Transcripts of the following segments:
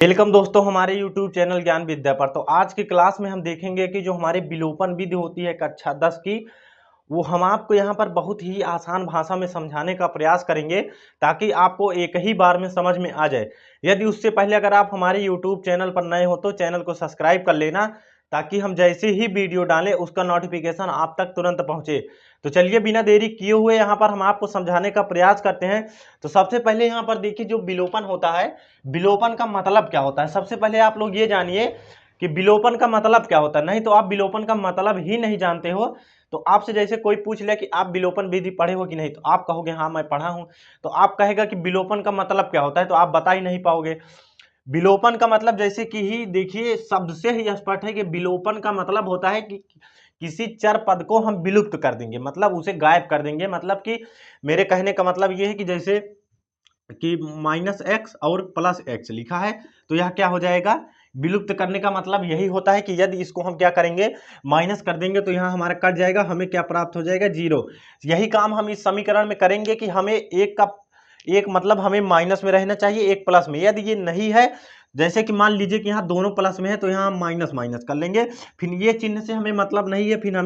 Welcome दोस्तों हमारे YouTube channel ज्ञान विद्या पर। तो आज की क्लास में हम देखेंगे कि जो हमारी विलोपन विधि होती है कक्षा 10 की, वो हम आपको यहाँ पर बहुत ही आसान भाषा में समझाने का प्रयास करेंगे ताकि आपको एक ही बार में समझ में आ जाए। यदि उससे पहले अगर आप हमारे YouTube चैनल पर नए हो तो चैनल को सब्सक्राइब कर लेना ताकि हम जैसे ही वीडियो डालें उसका नोटिफिकेशन आप तक तुरंत पहुंचे। तो चलिए बिना देरी किए हुए यहाँ पर हम आपको समझाने का प्रयास करते हैं। तो सबसे पहले यहाँ पर देखिए जो विलोपन होता है, विलोपन का मतलब क्या होता है। सबसे पहले आप लोग ये जानिए कि विलोपन का मतलब क्या होता है। नहीं तो आप विलोपन का मतलब ही नहीं जानते हो तो आपसे जैसे कोई पूछ ले कि आप विलोपन विधि पढ़े हो कि नहीं, तो आप कहोगे हाँ मैं पढ़ा हूं। तो आप कहेगा कि विलोपन का मतलब क्या होता है तो आप बता ही नहीं पाओगे। विलोपन का मतलब जैसे कि ही देखिए शब्द से ही स्पष्ट है कि विलोपन का मतलब होता है कि किसी चर पद को हम विलुप्त कर देंगे, मतलब उसे गायब कर देंगे। मतलब कि मेरे कहने का मतलब ये है कि जैसे कि -x और +x लिखा है तो यह क्या हो जाएगा, विलुप्त करने का मतलब यही होता है कि यदि इसको हम क्या करेंगे, माइनस कर देंगे तो यहाँ हमारा कट जाएगा, हमें क्या प्राप्त हो जाएगा, 0। यही काम हम इस समीकरण में करेंगे कि हमें एक मतलब हमें माइनस में रहना चाहिए, एक प्लस में। यदि ये नहीं है, जैसे कि मान लीजिए कि यहाँ दोनों प्लस में है तो यहाँ हम माइनस माइनस कर लेंगे। फिर ये चिन्ह से हमें मतलब नहीं है, फिर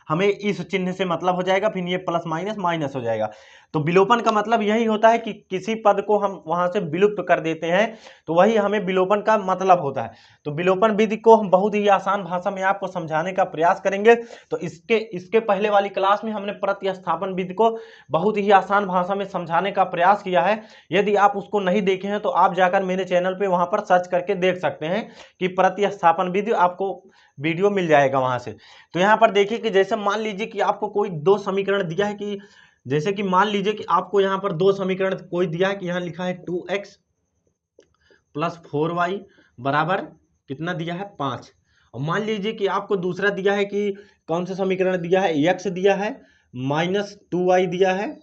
हमें इस चिन्ह से मतलब हो जाएगा, फिर ये प्लस माइनस माइनस हो जाएगा। तो विलोपन का मतलब यही होता है कि किसी पद को हम वहां से विलुप्त कर देते हैं, तो वही हमें विलोपन का मतलब होता है। तो विलोपन विधि को हम बहुत ही आसान भाषा में आपको समझाने का प्रयास करेंगे। तो इसके पहले वाली क्लास में हमने प्रतिस्थापन विधि को बहुत ही आसान भाषा में समझाने का प्रयास किया है। यदि आप उसको नहीं देखे हैं तो आप जाकर मेरे चैनल पे वहां पर सर्च करके देख सकते हैं कि प्रतिस्थापन विधि, आपको वीडियो मिल जाएगा वहां से। तो यहाँ पर देखिए कि जैसे मान लीजिए कि आपको कोई दो समीकरण दिया है कि जैसे कि मान लीजिए कि आपको यहाँ पर दो समीकरण कोई दिया है कि यहाँ लिखा है 2x + 4y बराबर कितना दिया है, 5। और मान लीजिए कि आपको दूसरा दिया है कि कौन सा समीकरण दिया है, x दिया है -2y दिया है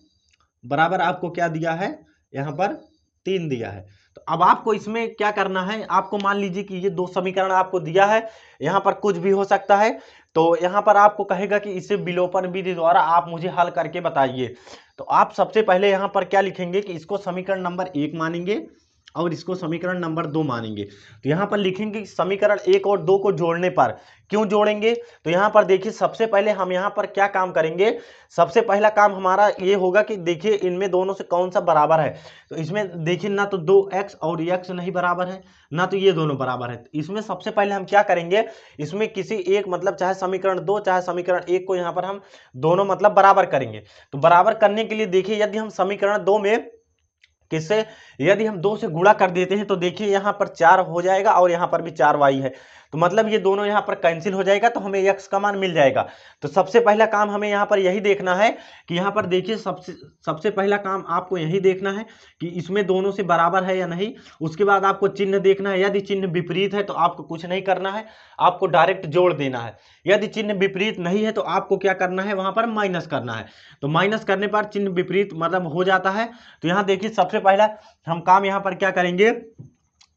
बराबर आपको क्या दिया है, यहाँ पर 3 दिया है। तो अब आपको इसमें क्या करना है, आपको मान लीजिए कि ये दो समीकरण आपको दिया है, यहाँ पर कुछ भी हो सकता है। तो यहाँ पर आपको कहेगा कि इसे विलोपन विधि द्वारा आप मुझे हल करके बताइए। तो आप सबसे पहले यहाँ पर क्या लिखेंगे कि इसको समीकरण नंबर 1 मानेंगे और इसको समीकरण नंबर 2 मानेंगे। तो यहाँ पर लिखेंगे कि समीकरण 1 और 2 को जोड़ने पर, क्यों जोड़ेंगे, तो यहाँ पर देखिए सबसे पहले हम यहाँ पर क्या काम करेंगे। सबसे पहला काम हमारा ये होगा कि देखिए इनमें दोनों से कौन सा बराबर है। तो इसमें देखिए ना तो 2x और x नहीं बराबर है, ना तो ये दोनों बराबर है। तो इसमें सबसे पहले हम क्या करेंगे, इसमें किसी एक मतलब चाहे समीकरण 2 चाहे समीकरण 1 को यहाँ पर हम दोनों मतलब बराबर करेंगे। तो बराबर करने के लिए देखिए यदि हम समीकरण 2 में किससे, यदि हम 2 से गुणा कर देते हैं तो देखिए यहाँ पर 4 हो जाएगा और यहाँ पर भी 4y है। तो मतलब ये दोनों यहाँ पर कैंसिल हो जाएगा तो हमें x का मान मिल जाएगा। तो सबसे पहला काम हमें यहाँ पर यही देखना है कि यहाँ पर देखिए सबसे पहला काम आपको यही देखना है कि इसमें दोनों से बराबर है या नहीं। उसके बाद आपको चिन्ह देखना है, यदि चिन्ह विपरीत है तो आपको कुछ नहीं करना है, आपको डायरेक्ट जोड़ देना है। यदि चिन्ह विपरीत नहीं है तो आपको क्या करना है, वहां पर माइनस करना है। तो माइनस करने पर चिन्ह विपरीत मतलब हो जाता है। तो यहाँ देखिए सबसे पहला हम काम यहाँ पर क्या करेंगे,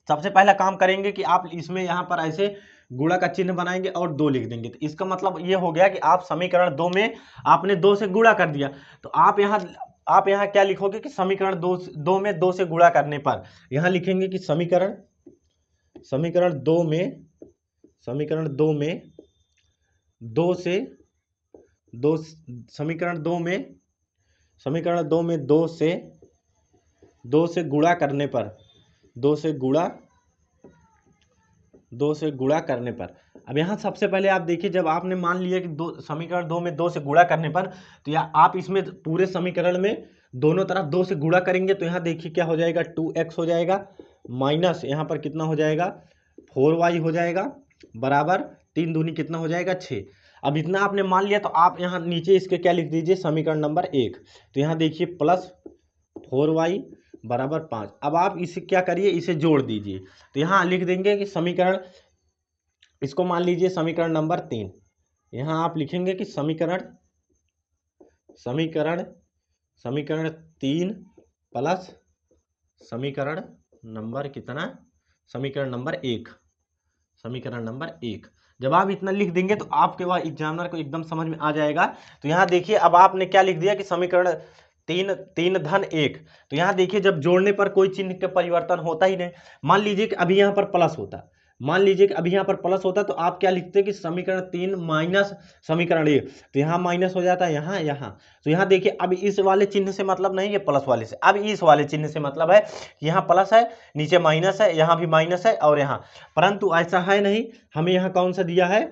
सबसे पहला काम करेंगे कि आप इसमें यहाँ पर ऐसे गुणा का चिन्ह बनाएंगे और 2 लिख देंगे। तो इसका मतलब ये हो गया कि आप समीकरण 2 में आपने 2 से गुणा कर दिया। तो आप यहाँ क्या लिखोगे कि समीकरण 2 में 2 से गुणा करने पर यहाँ लिखेंगे कि समीकरण 2 में 2 से 2 समीकरण 2 में 2 से गुणा करने पर 2 से गुणा करने पर। अब यहाँ सबसे पहले आप देखिए जब आपने मान लिया कि समीकरण 2 में 2 से गुणा करने पर, तो या आप इसमें पूरे समीकरण में दोनों तरफ 2 से गुणा करेंगे तो यहाँ देखिए क्या हो जाएगा, 2x हो जाएगा माइनस यहाँ पर कितना हो जाएगा, 4y हो जाएगा बराबर 3 दूनी कितना हो जाएगा, 6। अब इतना आपने मान लिया तो आप यहाँ नीचे इसके क्या लिख दीजिए, समीकरण नंबर 1। तो यहाँ देखिए +4y बराबर 5। अब आप इसे क्या करिए, इसे जोड़ दीजिए। तो यहाँ लिख देंगे कि समीकरण, इसको मान लीजिए समीकरण नंबर 3। यहाँ आप लिखेंगे कि समीकरण 3 प्लस समीकरण नंबर कितना, समीकरण नंबर 1। जब आप इतना लिख देंगे तो आपके वह एग्जामिनर को एकदम समझ में आ जाएगा। तो यहाँ देखिए अब आपने क्या लिख दिया कि समीकरण तीन तीन धन एक। तो यहाँ देखिए जब जोड़ने पर कोई चिन्ह का परिवर्तन होता ही नहीं। मान लीजिए कि अभी यहाँ पर प्लस होता, मान लीजिए कि अभी यहाँ पर प्लस होता तो आप क्या लिखते कि समीकरण 3 माइनस समीकरण 1, तो यहाँ माइनस हो जाता है, यहाँ यहाँ। तो यहाँ देखिए अब इस वाले चिन्ह से मतलब नहीं है प्लस वाले से, अब इस वाले चिन्ह से मतलब है कि यहाँ प्लस है, नीचे माइनस है, यहाँ भी माइनस है और यहाँ, परंतु ऐसा है नहीं। हमें यहाँ कौन सा दिया है,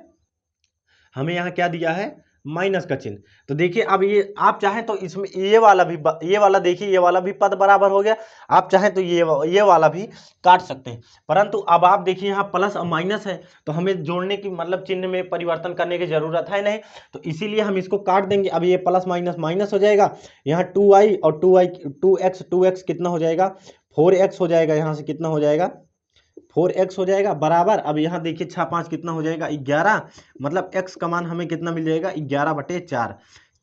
हमें यहाँ क्या दिया है, माइनस का चिन्ह। तो देखिए अब ये आप चाहें तो इसमें ये वाला भी, ये वाला देखिए ये वाला भी पद बराबर हो गया, आप चाहें तो ये वाला भी काट सकते हैं। परंतु अब आप देखिए यहाँ प्लस और माइनस है, तो हमें जोड़ने की मतलब चिन्ह में परिवर्तन करने की जरूरत है नहीं, तो इसीलिए हम इसको काट देंगे। अब ये प्लस माइनस माइनस हो जाएगा, यहाँ 2i और 2x कितना हो जाएगा, 4x हो जाएगा, यहाँ से कितना हो जाएगा, 4x हो जाएगा बराबर। अब यहाँ देखिए 6 5 कितना हो जाएगा, 11, मतलब x का मान हमें कितना मिल जाएगा, 11/4।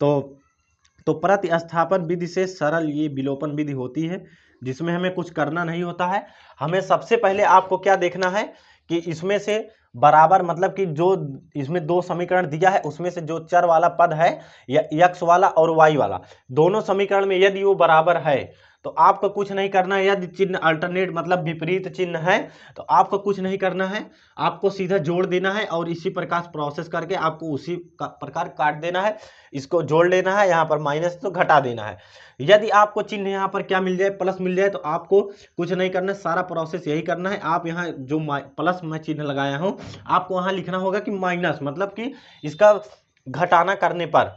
तो प्रतिस्थापन विधि से सरल ये विलोपन विधि होती है, जिसमें हमें कुछ करना नहीं होता है। हमें सबसे पहले आपको क्या देखना है कि इसमें से बराबर, मतलब कि जो इसमें दो समीकरण दिया है उसमें से जो चर वाला पद है या x वाला और y वाला, दोनों समीकरण में यदि वो बराबर है तो आपको कुछ नहीं करना है। यदि चिन्ह अल्टरनेट मतलब विपरीत चिन्ह है तो आपको कुछ नहीं करना है, आपको सीधा जोड़ देना है और इसी प्रकार प्रोसेस करके आपको उसी प्रकार काट देना है, इसको जोड़ लेना है, यहाँ पर माइनस तो घटा देना है। यदि आपको चिन्ह यहाँ पर क्या मिल जाए, प्लस मिल जाए, तो आपको कुछ नहीं करना है, सारा प्रोसेस यही करना है। आप यहाँ जो प्लस मैं चिन्ह लगाया हूँ आपको वहाँ लिखना होगा कि माइनस, मतलब कि इसका घटाना करने पर,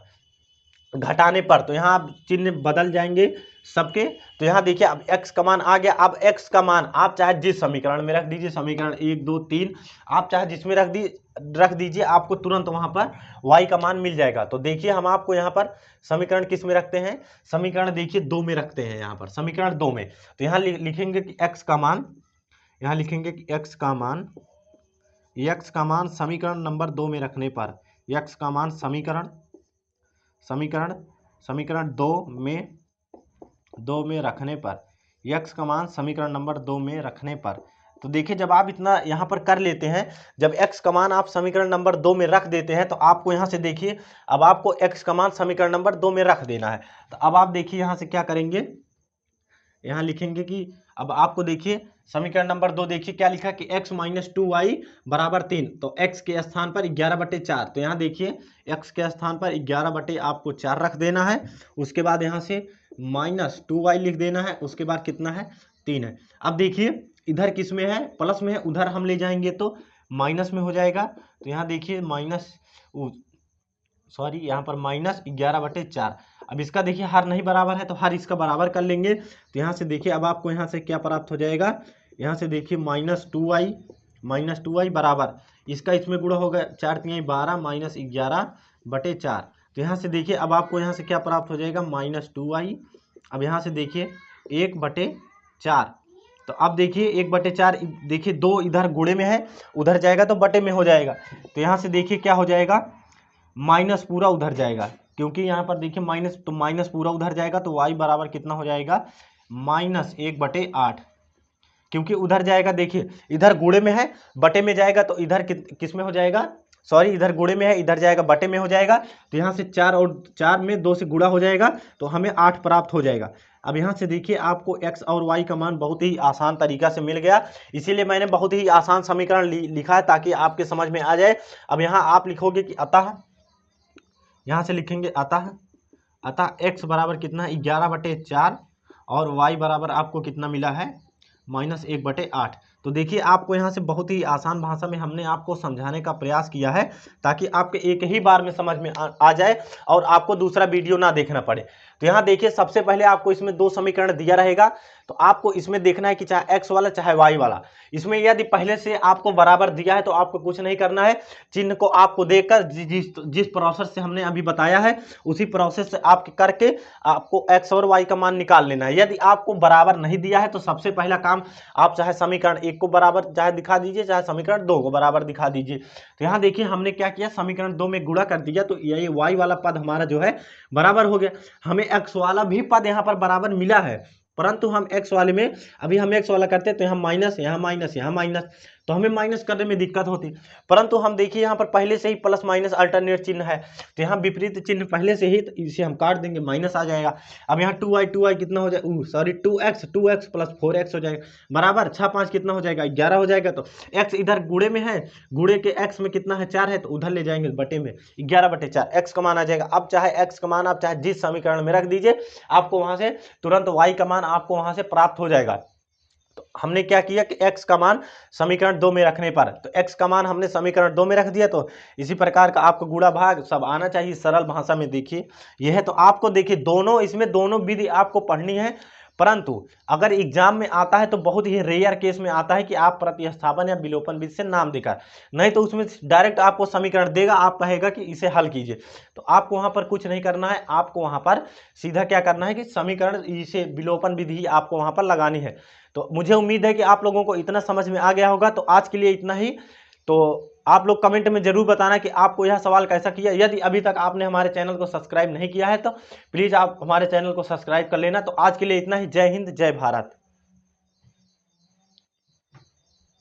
घटाने पर, तो यहाँ आप चिन्ह बदल जाएंगे सबके। तो यहाँ देखिए अब x का मान आ गया। अब x का मान आप चाहे जिस समीकरण में रख दीजिए, समीकरण 1 2 3 आप चाहे जिसमें रख दीजिए, आपको तुरंत वहां पर y का मान मिल जाएगा। तो देखिए हम आपको यहाँ पर समीकरण किस में रखते हैं, समीकरण देखिए 2 में रखते हैं, यहाँ पर समीकरण 2 में। तो यहाँ लिखेंगे कि x का मान, यहाँ लिखेंगे कि x का मान समीकरण नंबर 2 में रखने पर, x का मान समीकरण 2 में रखने पर, x का मान समीकरण नंबर 2 में रखने पर। तो देखिए जब आप इतना यहाँ पर कर लेते हैं, जब x का मान आप समीकरण नंबर 2 में रख देते हैं, तो आपको यहाँ से देखिए अब आपको x का मान समीकरण नंबर 2 में रख देना है। तो अब आप देखिए यहाँ से क्या करेंगे, यहाँ लिखेंगे कि अब आपको देखिए समीकरण नंबर 2 देखिए क्या लिखा कि x माइनस 2y बराबर 3, तो x के स्थान पर 11/4। तो यहाँ देखिए x के स्थान पर 11 आपको 4 रख देना है, उसके बाद यहाँ से माइनस 2y लिख देना है, उसके बाद कितना है, 3 है। अब देखिए इधर किस में है, प्लस में है, उधर हम ले जाएंगे तो माइनस में हो जाएगा। तो यहाँ देखिए यहाँ पर माइनस 11/4। अब इसका देखिए हर नहीं बराबर है तो हर इसका बराबर कर लेंगे। तो यहाँ से देखिए अब आपको यहाँ से क्या प्राप्त हो जाएगा, यहाँ से देखिए माइनस 2y बराबर, इसका इसमें गुणा होगा 4 3 12 माइनस 11/4। तो यहाँ से देखिए अब आपको यहाँ से क्या प्राप्त हो जाएगा, माइनस 2y। अब यहाँ से देखिए 1/4। तो अब देखिए 1/4, देखिए 2 इधर गुणे में है, उधर जाएगा तो बटे में हो जाएगा। तो यहाँ से देखिए क्या हो जाएगा, माइनस पूरा उधर जाएगा, क्योंकि यहाँ पर देखिए माइनस, तो माइनस पूरा उधर जाएगा, तो y बराबर कितना हो जाएगा, माइनस 1/8। क्योंकि उधर जाएगा, देखिए इधर गुणे में है, बटे में जाएगा, तो इधर किस में हो जाएगा, सॉरी इधर गुणे में है, इधर जाएगा बटे में हो जाएगा। तो यहाँ से 4 और 4 में 2 से गुणा हो जाएगा, तो हमें 8 प्राप्त हो जाएगा। अब यहाँ से देखिए आपको x और y का मान बहुत ही आसान तरीका से मिल गया, इसीलिए मैंने बहुत ही आसान समीकरण लिखा है ताकि आपके समझ में आ जाए। अब यहाँ आप लिखोगे कि अतः, यहाँ से लिखेंगे अतः x बराबर कितना, 11/4 और y बराबर आपको कितना मिला है, माइनस 1/8। तो देखिए आपको यहाँ से बहुत ही आसान भाषा में हमने आपको समझाने का प्रयास किया है ताकि आपके एक ही बार में समझ में आ जाए और आपको दूसरा वीडियो ना देखना पड़े। तो यहाँ देखिए सबसे पहले आपको इसमें 2 समीकरण दिया रहेगा, तो आपको इसमें देखना है कि चाहे x वाला चाहे y वाला, इसमें यदि पहले से आपको बराबर दिया है तो आपको कुछ नहीं करना है, चिन्ह को आपको देकर जिस प्रोसेस से हमने अभी बताया है उसी प्रोसेस से आप करके आपको x और y का मान निकाल लेना है। यदि आपको बराबर नहीं दिया है तो सबसे पहला काम आप चाहे समीकरण 1 को बराबर चाहे दिखा दीजिए, चाहे समीकरण 2 को बराबर दिखा दीजिए। तो यहाँ देखिए हमने क्या किया, समीकरण 2 में गुणा कर दिया, तो ये y वाला पद हमारा जो है बराबर हो गया। हमें x वाला भी पद यहाँ पर बराबर मिला है, परंतु हम एक्स वाले में, अभी हम एक्स वाला करते हैं तो यहाँ माइनस, यहाँ माइनस, यहाँ माइनस, तो हमें माइनस करने में दिक्कत होती। परंतु हम देखिए यहाँ पर पहले से ही प्लस माइनस अल्टरनेट चिन्ह है, तो यहाँ विपरीत चिन्ह पहले से ही, तो इसे हम काट देंगे, माइनस आ जाएगा। अब यहाँ 2y कितना हो जाएगा, सॉरी 2x प्लस 4x हो जाएगा, बराबर 6 5 कितना हो जाएगा, 11 हो जाएगा। तो x इधर गुणे में है, गुणे के x में कितना है, 4 है, तो उधर ले जाएंगे बटे में, 11/4 x का मान आ जाएगा। अब चाहे x का मान आप चाहे जिस समीकरण में रख दीजिए, आपको वहां से तुरंत y का मान आपको वहां से प्राप्त हो जाएगा। तो हमने क्या किया कि x का मान समीकरण 2 में रखने पर, तो x का मान हमने समीकरण 2 में रख दिया, तो इसी प्रकार का आपको गुणा भाग सब आना चाहिए सरल भाषा में। देखिए यह है, तो आपको देखिए दोनों, इसमें दोनों विधि आपको पढ़नी है, परंतु अगर एग्जाम में आता है तो बहुत ही रेयर केस में आता है कि आप प्रतिस्थापन या विलोपन विधि से नाम देकर, नहीं तो उसमें डायरेक्ट आपको समीकरण देगा, आप कहेगा कि इसे हल कीजिए, तो आपको वहां पर कुछ नहीं करना है, आपको वहां पर सीधा क्या करना है कि समीकरण, इसे विलोपन विधि आपको वहां पर लगानी है। तो मुझे उम्मीद है कि आप लोगों को इतना समझ में आ गया होगा। तो आज के लिए इतना ही। तो आप लोग कमेंट में जरूर बताना कि आपको यह सवाल कैसा किया। यदि अभी तक आपने हमारे चैनल को सब्सक्राइब नहीं किया है तो प्लीज़ आप हमारे चैनल को सब्सक्राइब कर लेना। तो आज के लिए इतना ही। जय हिंद, जय भारत।